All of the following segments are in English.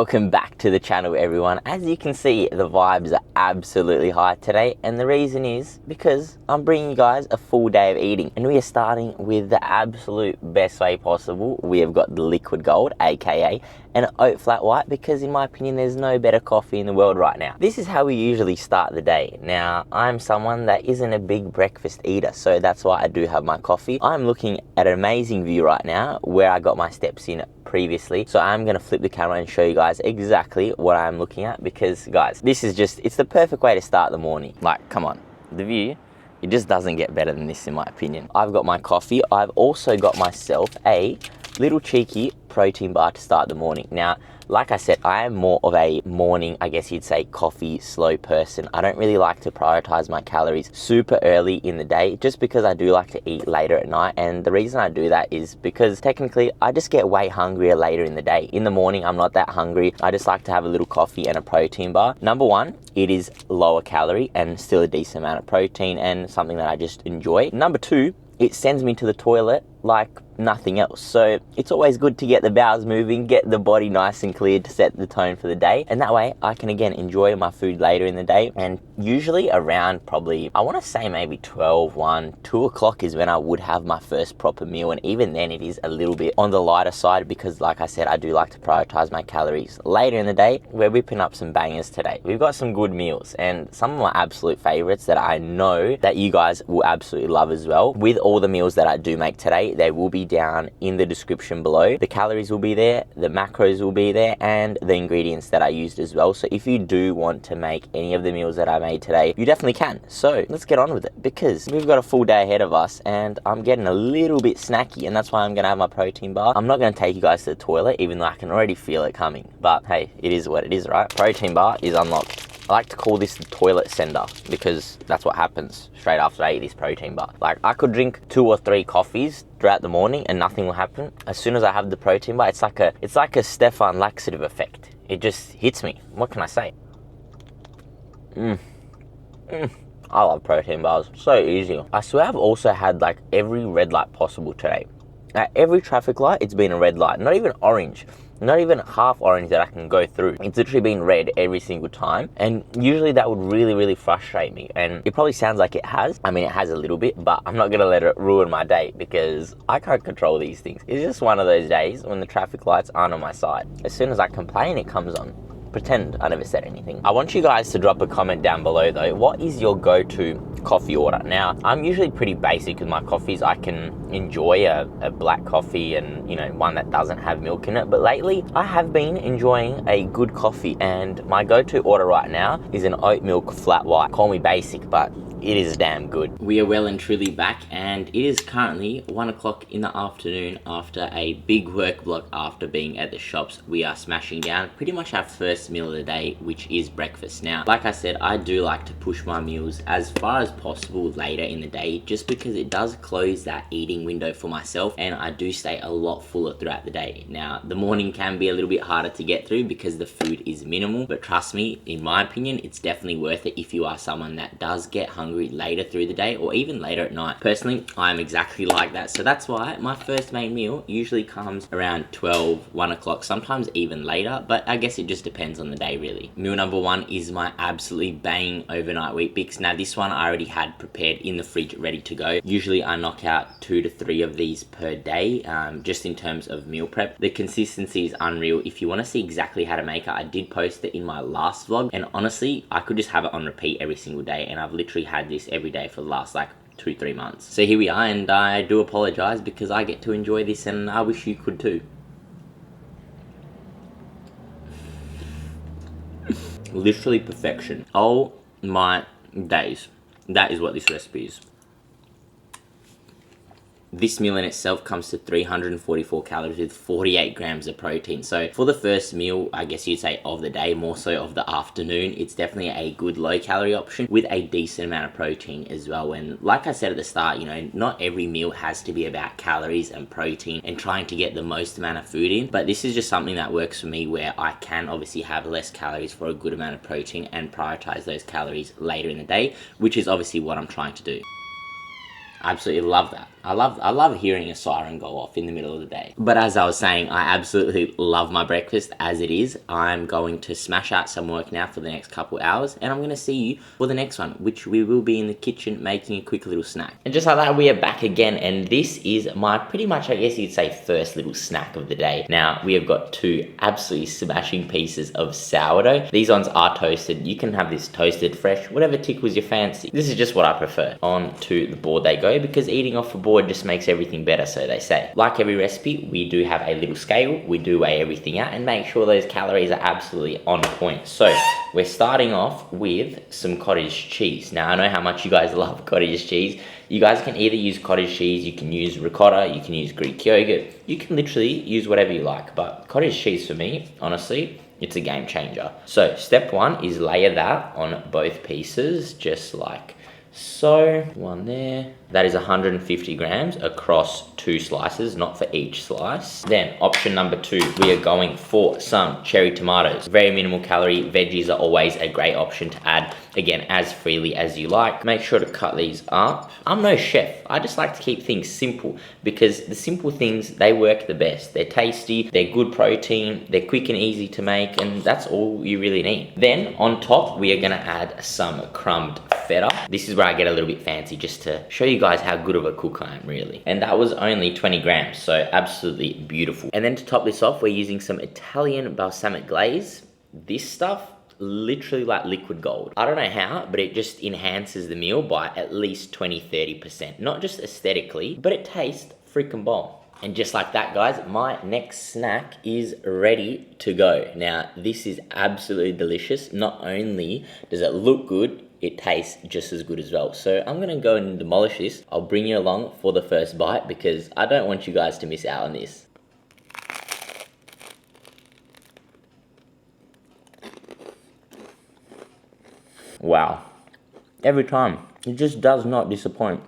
welcome back to the channel, everyone. As you can see, the vibes are absolutely high today, and the reason is because I'm bringing you guys a full day of eating, and we are starting with the absolute best way possible. We have got the liquid gold, aka an oat flat white, because in my opinion there's no better coffee in the world right now. This is how we usually start the day. Now, I'm someone that isn't a big breakfast eater, so that's why I do have my coffee. I'm looking at an amazing view right now where I got my steps in previously, so I'm going to flip the camera and show you guys exactly what I'm looking at, because guys, this is just, it's the perfect way to start the morning. Like, come on, the view, it just doesn't get better than this in my opinion. I've got my coffee. I've also got myself a little cheeky protein bar to start the morning. Now, like I said, I am more of a morning, I guess you'd say, coffee slow person. I don't really like to prioritize my calories super early in the day, just because I do like to eat later at night. And the reason I do that is because technically I just get way hungrier later in the day. In the morning, I'm not that hungry. I just like to have a little coffee and a protein bar. Number one, it is lower calorie and still a decent amount of protein and something that I just enjoy. Number two, it sends me to the toilet like nothing else. So it's always good to get the bowels moving, get the body nice and cleared to set the tone for the day. And that way I can again enjoy my food later in the day. And usually around probably, I want to say maybe 12, 1, 2 o'clock is when I would have my first proper meal. And even then it is a little bit on the lighter side because, like I said, I do like to prioritize my calories. Later in the day, we're whipping up some bangers today. We've got some good meals and some of my absolute favorites that I know that you guys will absolutely love as well. With all the meals that I do make today, they will be down in the description below. The calories will be there, the macros will be there, and the ingredients that I used as well. So if you do want to make any of the meals that I made today, you definitely can. So let's get on with it, because we've got a full day ahead of us and I'm getting a little bit snacky, and that's why I'm gonna have my protein bar. I'm not gonna take you guys to the toilet, even though I can already feel it coming, but hey, it is what it is, right? Protein bar is unlocked. I like to call this the toilet sender because that's what happens straight after I eat this protein bar. Like, I could drink 2 or 3 coffees throughout the morning and nothing will happen. As soon as I have the protein bar, it's like a Stefan laxative effect. It just hits me. What can I say? I love protein bars. So easy. I swear I've also had like every red light possible today. At every traffic light, it's been a red light. Not even orange. Not even half orange that I can go through. It's literally been red every single time. And usually that would really, really frustrate me. And it probably sounds like it has. I mean, it has a little bit, but I'm not gonna let it ruin my day because I can't control these things. It's just one of those days when the traffic lights aren't on my side. As soon as I complain, it comes on. Pretend I never said anything. I want you guys to drop a comment down below though. What is your go-to coffee order? Now, I'm usually pretty basic with my coffees. I can enjoy a black coffee and, you know, one that doesn't have milk in it. But lately, I have been enjoying a good coffee, and my go-to order right now is an oat milk flat white. Call me basic, but it is damn good. We are well and truly back, and it is currently 1 o'clock in the afternoon after a big work block after being at the shops. We are smashing down pretty much our first meal of the day, which is breakfast. Now, like I said, I do like to push my meals as far as possible later in the day, just because it does close that eating window for myself, and I do stay a lot fuller throughout the day. Now, the morning can be a little bit harder to get through because the food is minimal, but trust me, in my opinion, it's definitely worth it if you are someone that does get hungry later through the day or even later at night. Personally, I'm exactly like that, so that's why my first main meal usually comes around 12, 1 o'clock, sometimes even later, but I guess it just depends on the day really. Meal number 1 is my absolutely bang overnight WeetBix. Now, this one I already had prepared in the fridge ready to go. Usually I knock out 2 to 3 of these per day, just in terms of meal prep. The consistency is unreal. If you want to see exactly how to make it, I did post it in my last vlog, and honestly, I could just have it on repeat every single day, and I've literally had this every day for the last like 2-3 months. So here we are, and I do apologize because I get to enjoy this, and I wish you could too. Literally perfection. Oh my days. That is what this recipe is. This meal in itself comes to 344 calories with 48 grams of protein. So for the first meal, I guess you'd say of the day, more so of the afternoon, it's definitely a good low calorie option with a decent amount of protein as well. And like I said at the start, you know, not every meal has to be about calories and protein and trying to get the most amount of food in. But this is just something that works for me, where I can obviously have less calories for a good amount of protein and prioritize those calories later in the day, which is obviously what I'm trying to do. I absolutely love that. I love hearing a siren go off in the middle of the day. But as I was saying, I absolutely love my breakfast as it is. I'm going to smash out some work now for the next couple hours, and I'm going to see you for the next one, which we will be in the kitchen making a quick little snack. And just like that, we are back again, and this is my pretty much, I guess you'd say, first little snack of the day. Now, we have got two absolutely smashing pieces of sourdough. These ones are toasted. You can have this toasted fresh, whatever tickles your fancy. This is just what I prefer. On to the board they go, because eating off the board just makes everything better, so they say. Like every recipe, we do have a little scale. We do weigh everything out and make sure those calories are absolutely on point. So we're starting off with some cottage cheese. Now, I know how much you guys love cottage cheese. You guys can either use cottage cheese, you can use ricotta, you can use Greek yogurt. You can literally use whatever you like, but cottage cheese for me, honestly, it's a game changer. So step one is layer that on both pieces, just like so. One there. That is 150 grams across 2 slices, not for each slice. Then option number 2, we are going for some cherry tomatoes. Very minimal calorie. Veggies are always a great option to add, again, as freely as you like. Make sure to cut these up. I'm no chef. I just like to keep things simple, because the simple things, they work the best. They're tasty, they're good protein, they're quick and easy to make, and that's all you really need. Then on top, we are gonna add some crumbed feta. This is where I get a little bit fancy, just to show you guys how good of a cook I am, really. And that was only 20 grams, so absolutely beautiful. And then to top this off, we're using some Italian balsamic glaze. This stuff, literally like liquid gold. I don't know how, but it just enhances the meal by at least 20-30%. Not just aesthetically, but it tastes freaking bomb. And just like that, guys, my next snack is ready to go. Now, this is absolutely delicious. Not only does it look good, it tastes just as good as well. So I'm gonna go and demolish this. I'll bring you along for the first bite, because I don't want you guys to miss out on this. Wow. Every time. It just does not disappoint.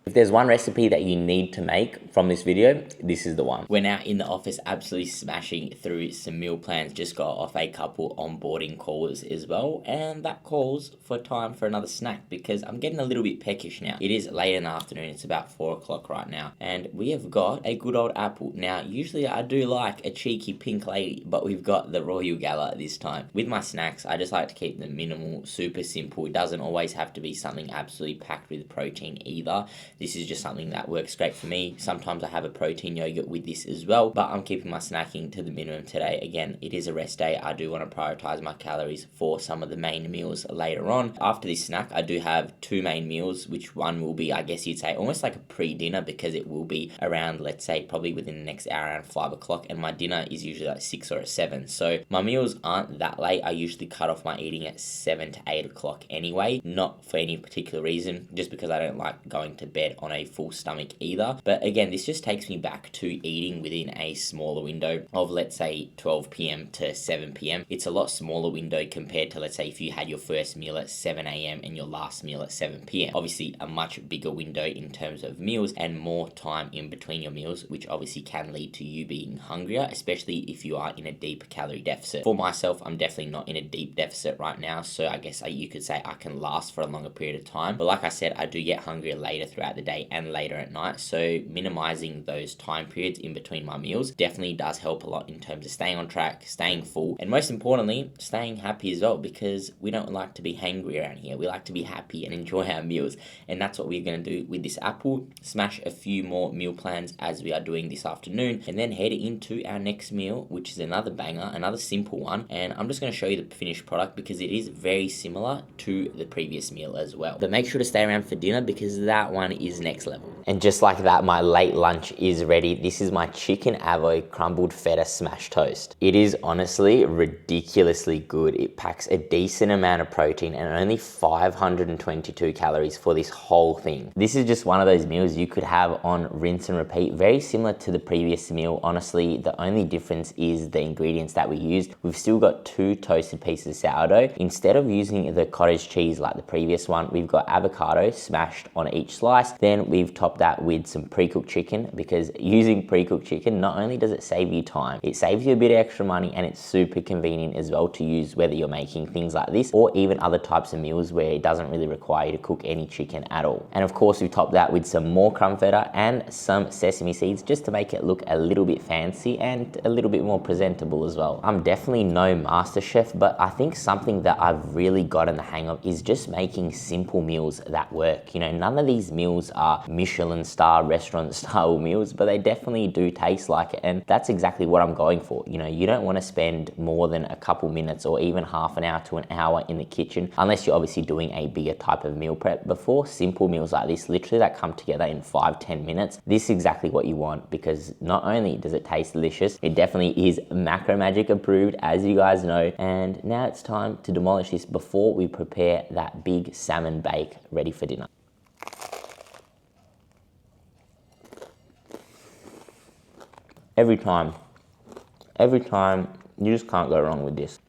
If there's one recipe that you need to make from this video, this is the one. We're now in the office absolutely smashing through some meal plans. Just got off a couple onboarding calls as well, and that calls for time for another snack, because I'm getting a little bit peckish now. It is late in the afternoon, it's about 4 o'clock right now, and we have got a good old apple. Now, usually I do like a cheeky pink lady, but we've got the Royal Gala this time. With my snacks, I just like to keep them minimal, super simple. It doesn't always have to be something absolutely packed with protein either. This is just something that works great for me. Sometimes I have a protein yogurt with this as well, but I'm keeping my snacking to the minimum today. Again, it is a rest day. I do want to prioritize my calories for some of the main meals later on. After this snack, I do have 2 main meals, which one will be, I guess you'd say, almost like a pre-dinner, because it will be around, let's say, probably within the next hour, around 5 o'clock, and my dinner is usually like 6 or 7. So my meals aren't that late. I usually cut off my eating at 7 to 8 o'clock anyway, not for any particular reason, just because I don't like going to bed on a full stomach either. But again, this just takes me back to eating within a smaller window of, let's say, 12 p.m. to 7 p.m. It's a lot smaller window compared to, let's say, if you had your first meal at 7 a.m. and your last meal at 7 p.m. Obviously a much bigger window in terms of meals, and more time in between your meals, which obviously can lead to you being hungrier, especially if you are in a deep calorie deficit. For myself, I'm definitely not in a deep deficit right now, so I guess you could say I can last for a longer period of time. But like I said, I do get hungrier later throughout the day and later at night, so minimizing those time periods in between my meals definitely does help a lot in terms of staying on track, staying full, and most importantly, staying happy as well, because we don't like to be hangry around here. We like to be happy and enjoy our meals, and that's what we're going to do with this apple. Smash a few more meal plans as we are doing this afternoon, and then head into our next meal, which is another banger, another simple one, and I'm just going to show you the finished product, because it is very similar to the previous meal as well. But make sure to stay around for dinner, because that one is next level. And just like that, my late lunch is ready. This is my chicken avo crumbled feta smash toast. It is honestly ridiculously good. It packs a decent amount of protein and only 522 calories for this whole thing. This is just one of those meals you could have on rinse and repeat. Very similar to the previous meal. Honestly, the only difference is the ingredients that we used. We've still got 2 toasted pieces of sourdough. Instead of using the cottage cheese like the previous one, we've got avocado smashed on each slice, Then we've topped that with some pre-cooked chicken, because using pre-cooked chicken, not only does it save you time, it saves you a bit of extra money, and it's super convenient as well to use whether you're making things like this or even other types of meals where it doesn't really require you to cook any chicken at all. And of course, we've topped that with some more crumb feta and some sesame seeds just to make it look a little bit fancy and a little bit more presentable as well. I'm definitely no master chef, but I think something that I've really gotten the hang of is just making simple meals that work. You know, none of these meals are Michelin star restaurant style meals, but they definitely do taste like it, and that's exactly what I'm going for. You know, you don't want to spend more than a couple minutes or even half an hour to an hour in the kitchen, unless you're obviously doing a bigger type of meal prep. Before simple meals like this, literally that come together in 5-10 minutes, this is exactly what you want, because not only does it taste delicious, it definitely is Macro Magic approved, as you guys know. And now it's time to demolish this before we prepare that big salmon bake ready for dinner. Every time, you just can't go wrong with this.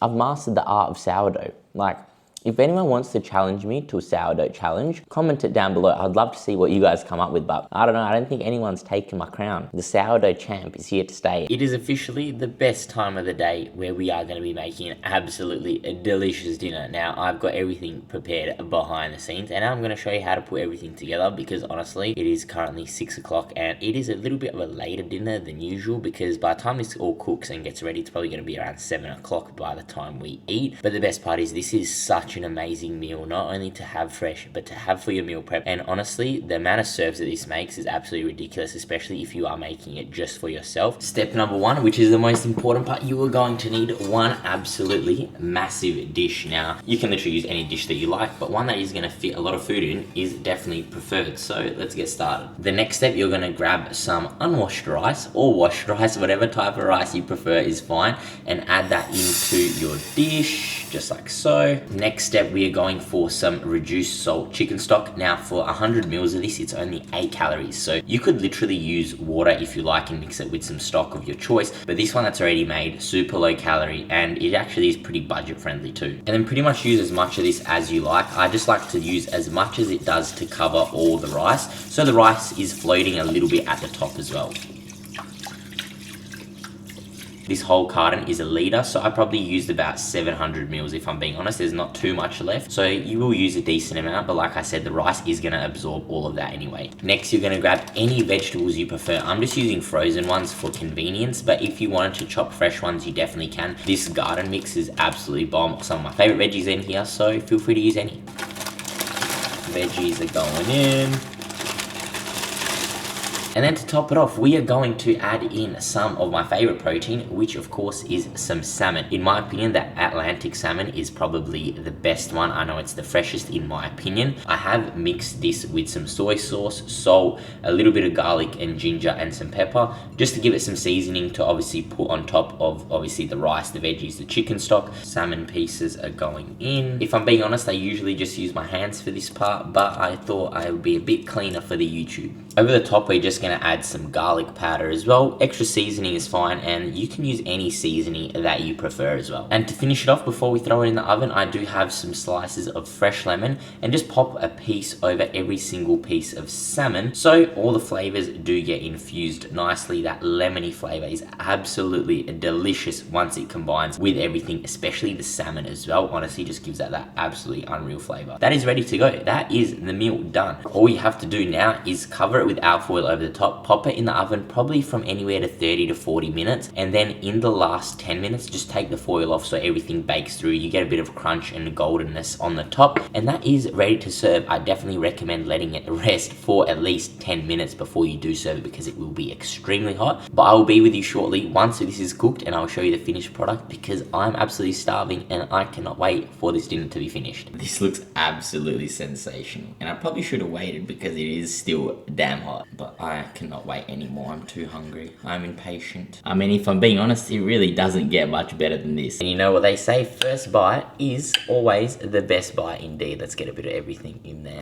I've mastered the art of sourdough. Like, if anyone wants to challenge me to a sourdough challenge, comment it down below. I'd love to see what you guys come up with, but I don't know, I don't think anyone's taken my crown. The sourdough champ is here to stay. It is officially the best time of the day where we are going to be making an absolutely delicious dinner. Now, I've got everything prepared behind the scenes, and I'm going to show you how to put everything together, because honestly, it is currently 6 o'clock, and it is a little bit of a later dinner than usual, because by the time this all cooks and gets ready, it's probably going to be around 7 o'clock by the time we eat. But the best part is this is such an amazing meal, not only to have fresh, but to have for your meal prep. And honestly, the amount of serves that this makes is absolutely ridiculous, especially if you are making it just for yourself. Step number 1, which is the most important part, you are going to need one absolutely massive dish. Now, you can literally use any dish that you like, but one that is going to fit a lot of food in is definitely preferred. So let's get started. The next step, you're going to grab some unwashed rice or washed rice, whatever type of rice you prefer is fine, and add that into your dish, just like so. Next step, we are going for some reduced salt chicken stock. Now, for 100 mils of this, it's only 8 calories. So you could literally use water if you like and mix it with some stock of your choice. But this one that's already made, super low calorie, and it actually is pretty budget friendly too. And then pretty much use as much of this as you like. I just like to use as much as it does to cover all the rice, so the rice is floating a little bit at the top as well. This whole carton is a litre, so I probably used about 700 mils if I'm being honest. There's not too much left, so you will use a decent amount, but like I said, the rice is going to absorb all of that anyway. Next, you're going to grab any vegetables you prefer. I'm just using frozen ones for convenience, but if you wanted to chop fresh ones, you definitely can. This garden mix is absolutely bomb. Some of my favourite veggies in here, so feel free to use any. Veggies are going in. And then to top it off, we are going to add in some of my favorite protein, which of course is some salmon. In my opinion, the Atlantic salmon is probably the best one. I know it's the freshest in my opinion. I have mixed this with some soy sauce, salt, a little bit of garlic and ginger and some pepper, just to give it some seasoning to obviously put on top of obviously the rice, the veggies, the chicken stock. Salmon pieces are going in. If I'm being honest, I usually just use my hands for this part, but I thought I would be a bit cleaner for the YouTube. Over the top, we're just going to add some garlic powder as well. Extra seasoning is fine, and you can use any seasoning that you prefer as well. And to finish it off, before we throw it in the oven, I do have some slices of fresh lemon, and just pop a piece over every single piece of salmon, so all the flavors do get infused nicely. That lemony flavor is absolutely delicious once it combines with everything, especially the salmon as well. Honestly, just gives that absolutely unreal flavor. That is ready to go. That is the meal done. All you have to do now is cover it with alfoil over the top, pop it in the oven probably from anywhere to 30 to 40 minutes, and then in the last 10 minutes just take the foil off so everything bakes through. You get a bit of crunch and goldenness on the top, and that is ready to serve. I definitely recommend letting it rest for at least 10 minutes before you do serve it, because it will be extremely hot. But I will be with you shortly once this is cooked, and I'll show you the finished product, because I'm absolutely starving and I cannot wait for this dinner to be finished. This looks absolutely sensational, and I probably should have waited because it is still damn hot, but I cannot wait anymore. I'm too hungry. I'm impatient. I mean, if I'm being honest, it really doesn't get much better than this. And you know what they say, first bite is always the best bite indeed. Let's get a bit of everything in there.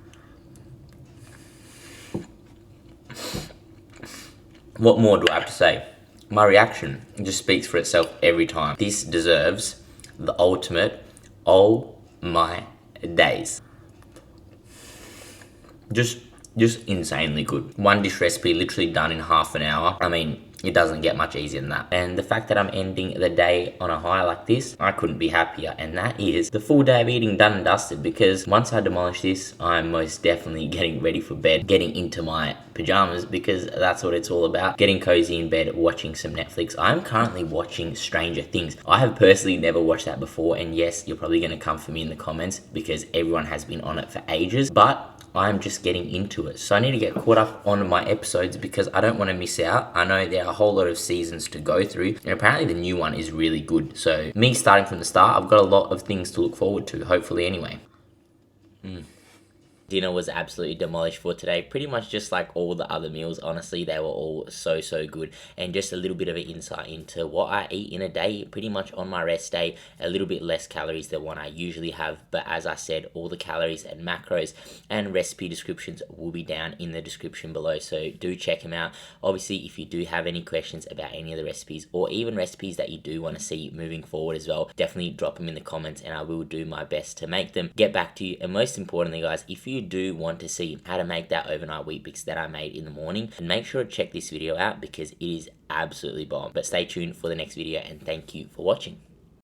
What more do I have to say? My reaction just speaks for itself every time. This deserves the ultimate oh my days. Just insanely good. One dish recipe literally done in half an hour. I mean, it doesn't get much easier than that. And the fact that I'm ending the day on a high like this, I couldn't be happier. And that is the full day of eating done and dusted, because once I demolish this, I'm most definitely getting ready for bed, getting into my pajamas, because that's what it's all about. Getting cozy in bed, watching some Netflix. I'm currently watching Stranger Things. I have personally never watched that before, and yes, you're probably going to come for me in the comments because everyone has been on it for ages, but I'm just getting into it. So I need to get caught up on my episodes because I don't want to miss out. I know there are a whole lot of seasons to go through, and apparently the new one is really good. So me starting from the start, I've got a lot of things to look forward to, hopefully anyway. Dinner was absolutely demolished for today, pretty much just like all the other meals. Honestly, they were all so good, and just a little bit of an insight into what I eat in a day, pretty much on my rest day. A little bit less calories than what I usually have, but as I said, all the calories and macros and recipe descriptions will be down in the description below, so do check them out. Obviously, if you do have any questions about any of the recipes, or even recipes that you do want to see moving forward as well, definitely drop them in the comments and I will do my best to make them, get back to you. And most importantly, guys, if you do want to see how to make that overnight WeetBix that I made in the morning, and make sure to check this video out because it is absolutely bomb. But stay tuned for the next video, and thank you for watching.